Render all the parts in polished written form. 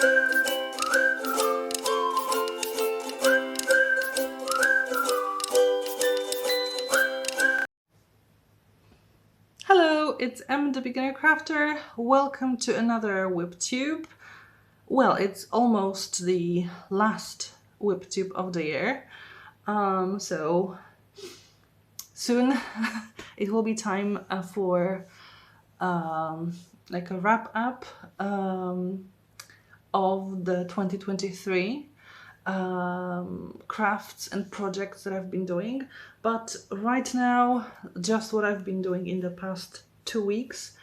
Hello, it's Em the Beginner Crafter. Welcome to another WIPTube. Well, it's almost the last WIPTube of the year. So soon it will be time for like a wrap up of the 2023 crafts and projects that I've been doing. But right now, just what I've been doing in the past 2 weeks.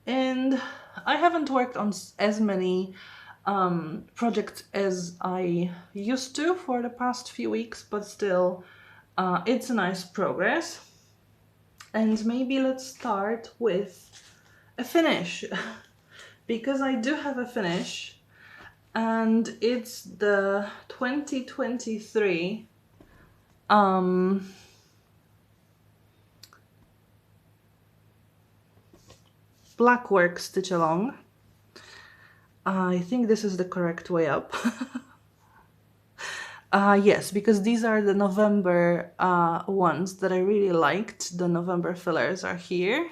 And I haven't worked on as many projects as I used to for the past few weeks, but still it's a nice progress. And maybe let's start with a finish because I do have a finish, and it's the 2023 Blackwork stitch along. I think this is the correct way up. Yes, because these are the November ones that I really liked. The November fillers are here,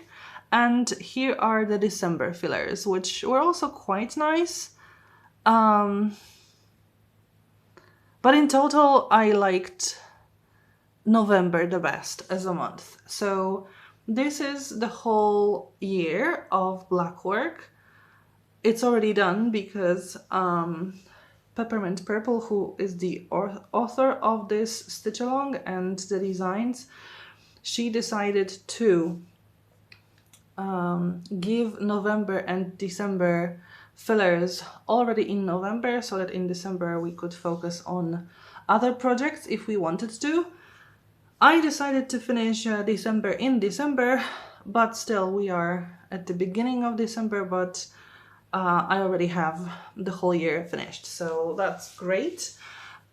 and here are the December fillers, which were also quite nice. But in total, I liked November the best as a month. So this is the whole year of Blackwork. It's already done because Peppermint Purple, who is the author of this stitch along and the designs, she decided to give November and December fillers already in November, so that in December we could focus on other projects if we wanted to. I decided to finish December in December, but still we are at the beginning of December, but I already have the whole year finished, so that's great.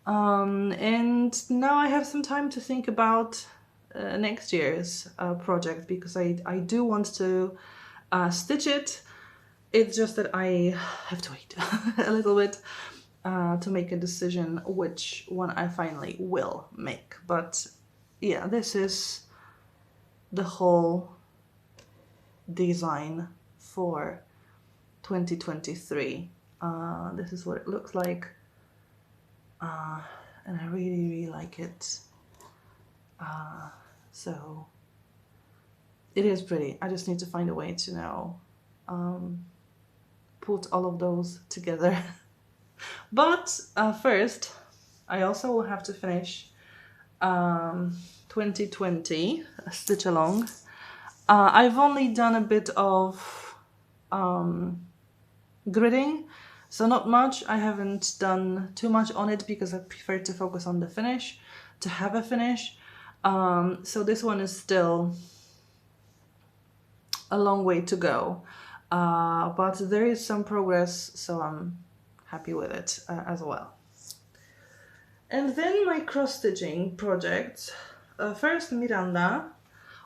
And now I have some time to think about next year's project, because I do want to stitch it. It's just that I have to wait a little bit to make a decision which one I finally will make. But yeah, this is the whole design for 2023. This is what it looks like, and I really like it. So it is pretty. I just need to find a way to now put all of those together. But first, I also will have to finish 2020 stitch along. I've only done a bit of gridding, so not much. I haven't done too much on it because I prefer to focus on the finish, to have a finish. So this one is still a long way to go, but there is some progress, so I'm happy with it as well. And then my cross-stitching projects. First Miranda,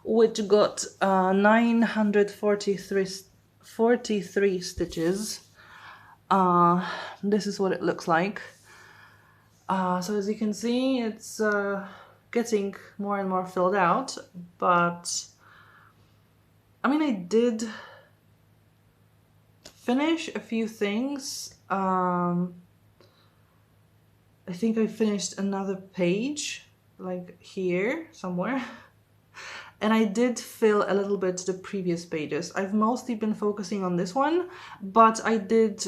which got 943 stitches. This is what it looks like. So as you can see, it's getting more and more filled out, but I mean, I did finish a few things. I think I finished another page, like here somewhere. And I did fill a little bit the previous pages. I've mostly been focusing on this one, but I did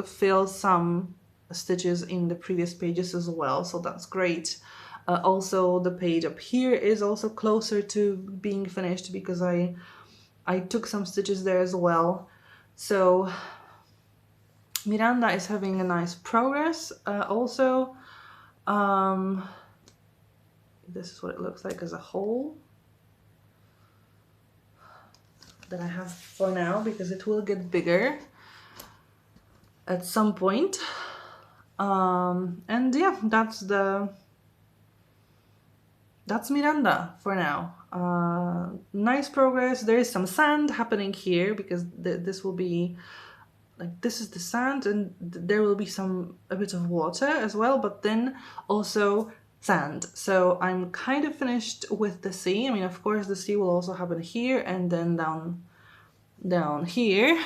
fill some stitches in the previous pages as well, so that's great. Also, the page up here is also closer to being finished because I took some stitches there as well. So Miranda is having a nice progress. Also, this is what it looks like as a whole that I have for now, because it will get bigger at some point. And yeah, that's Miranda for now. Nice progress. There is some sand happening here because this will be like this is the sand, and there will be a bit of water as well, but then also sand. So I'm kind of finished with the sea. I mean, of course the sea will also happen here and then down here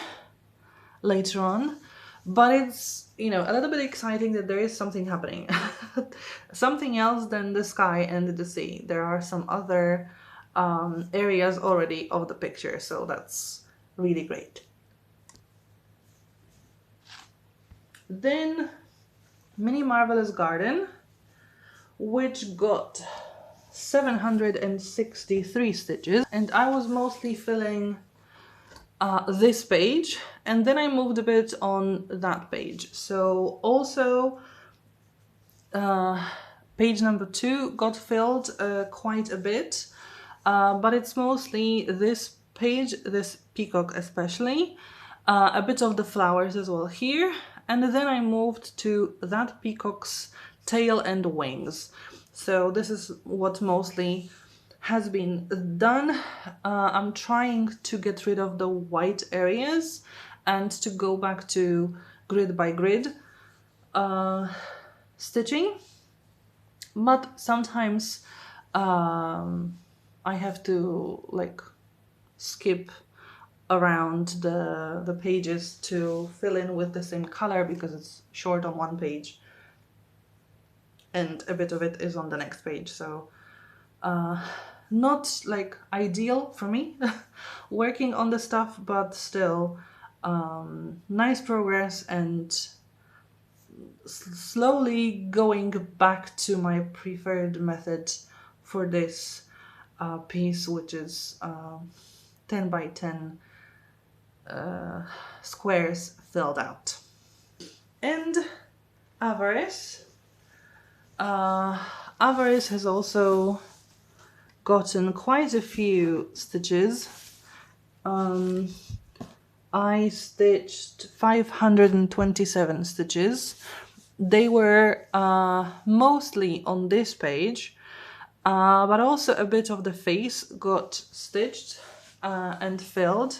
later on, but it's, you know, a little bit exciting that there is something happening. Something else than the sky and the sea. There are some other areas already of the picture, so that's really great. Then Mini Marvelous Garden, which got 763 stitches, and I was mostly filling this page, and then I moved a bit on that page. So also page number 2 got filled quite a bit, but it's mostly this page, this peacock especially, a bit of the flowers as well here, and then I moved to that peacock's tail and wings. So this is what mostly has been done. I'm trying to get rid of the white areas and to go back to grid by grid stitching, but sometimes I have to like skip around the pages to fill in with the same color because it's short on one page and a bit of it is on the next page. So not like ideal for me working on the stuff, but still nice progress, and slowly going back to my preferred method for this piece, which is 10 by 10 squares filled out. And Avarice. Avarice has also gotten quite a few stitches. I stitched 527 stitches. They were mostly on this page, but also a bit of the face got stitched and filled.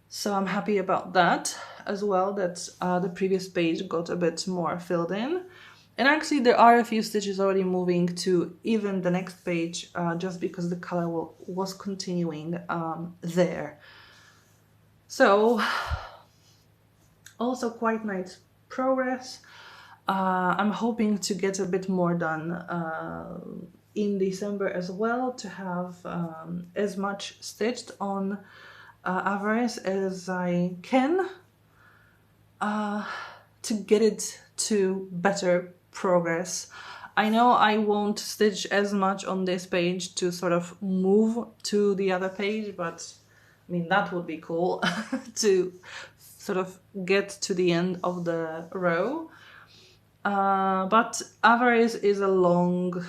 So I'm happy about that as well, that the previous page got a bit more filled in. And actually there are a few stitches already moving to even the next page, just because the color was continuing there. So also quite nice progress. I'm hoping to get a bit more done in December as well, to have as much stitched on Avarice as I can, to get it to better progress. I know I won't stitch as much on this page to sort of move to the other page, but I mean, that would be cool to sort of get to the end of the row. But Avarice is a long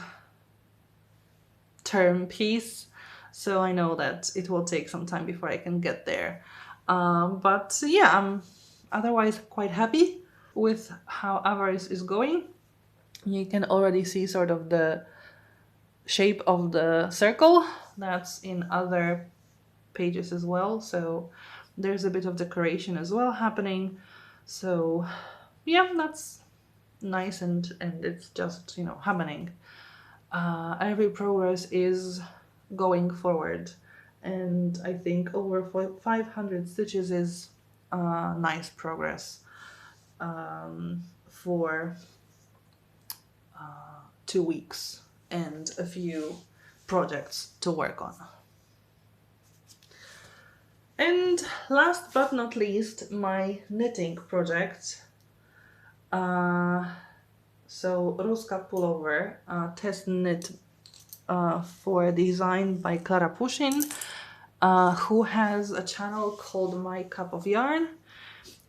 term piece, so I know that it will take some time before I can get there. But yeah, I'm otherwise quite happy with how Avarice is going. You can already see sort of the shape of the circle that's in other pages as well, so there's a bit of decoration as well happening. So yeah, that's nice, and it's just, you know, happening. Every progress is going forward, and I think over 500 stitches is nice progress for 2 weeks and a few projects to work on. And last but not least, my knitting project. So Ruska Pullover, test knit for design by Klara Pushin, who has a channel called My Cup of Yarn.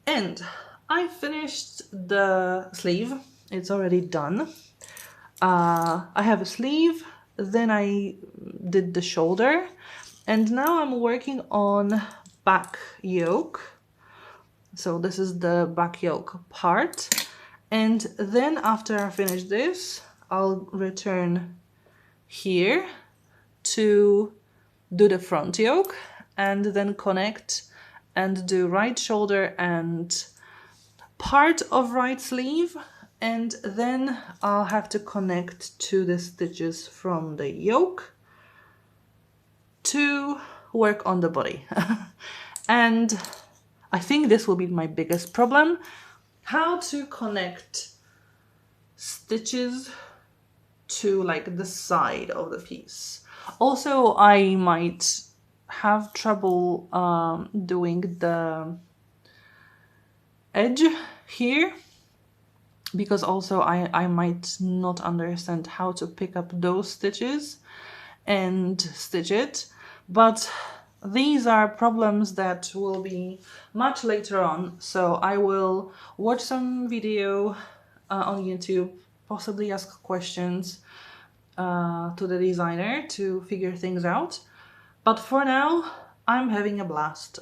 And I finished the sleeve, it's already done. I have a sleeve, then I did the shoulder, and now I'm working on back yoke. So this is the back yoke part. And then after I finish this, I'll return here to do the front yoke and then connect and do right shoulder and part of right sleeve, and then I'll have to connect to the stitches from the yoke to work on the body. And I think this will be my biggest problem, how to connect stitches to like the side of the piece. Also, I might have trouble doing the edge here, because also I might not understand how to pick up those stitches and stitch it. But these are problems that will be much later on, so I will watch some video on YouTube, possibly ask questions to the designer to figure things out. But for now, I'm having a blast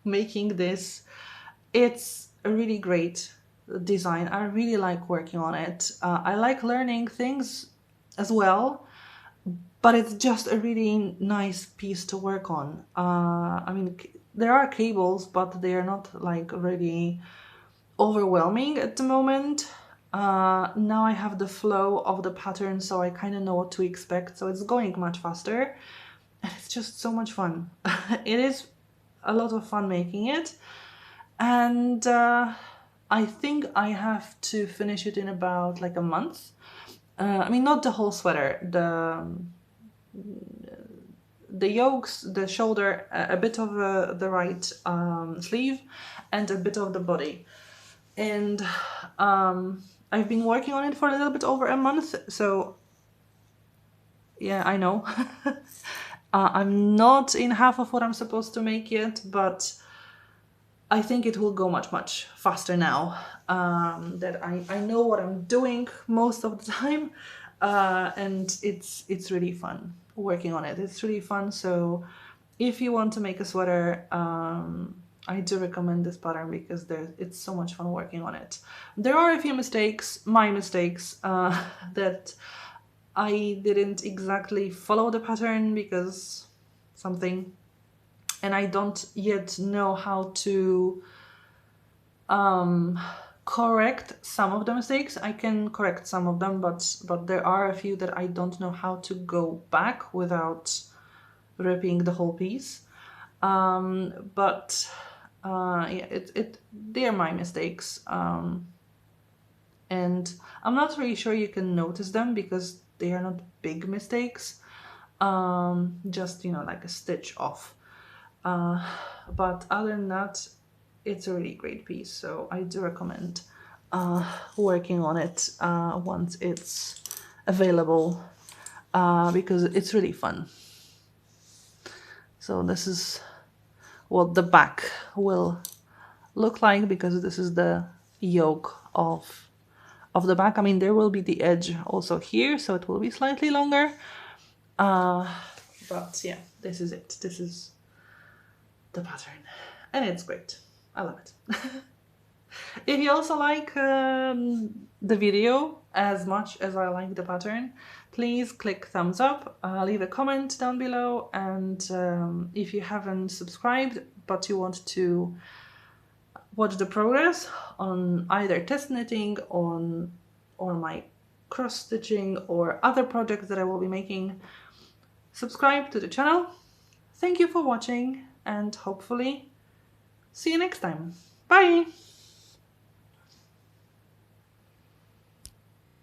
making this. It's a really great design. I really like working on it. I like learning things as well, but it's just a really nice piece to work on. I mean, there are cables, but they are not like really overwhelming at the moment. Now I have the flow of the pattern, so I kind of know what to expect, so it's going much faster, and it's just so much fun. It is a lot of fun making it, and I think I have to finish it in about like a month. I mean, not the whole sweater, the yokes, the shoulder, a bit of the right sleeve, and a bit of the body. And I've been working on it for a little bit over a month, so yeah, I know. I'm not in half of what I'm supposed to make yet, but I think it will go much faster now that I know what I'm doing most of the time, and it's really fun working on it. It's really fun, so if you want to make a sweater, I do recommend this pattern because it's so much fun working on it. There are a few mistakes, my mistakes, that I didn't exactly follow the pattern because something, and I don't yet know how to correct some of the mistakes. I can correct some of them, but there are a few that I don't know how to go back without ripping the whole piece. But yeah, they're my mistakes, and I'm not really sure you can notice them because they are not big mistakes, just, you know, like a stitch off. But other than that, it's a really great piece, so I do recommend working on it once it's available, because it's really fun. So this is what the back will look like, because this is the yoke of the back. I mean, there will be the edge also here, so it will be slightly longer, but yeah, this is it. This is the pattern, and it's great. I love it. If you also like the video as much as I like the pattern, please click thumbs up, leave a comment down below, and if you haven't subscribed but you want to watch the progress on either test knitting, or my cross stitching, or other projects that I will be making, subscribe to the channel. Thank you for watching, and hopefully see you next time. Bye!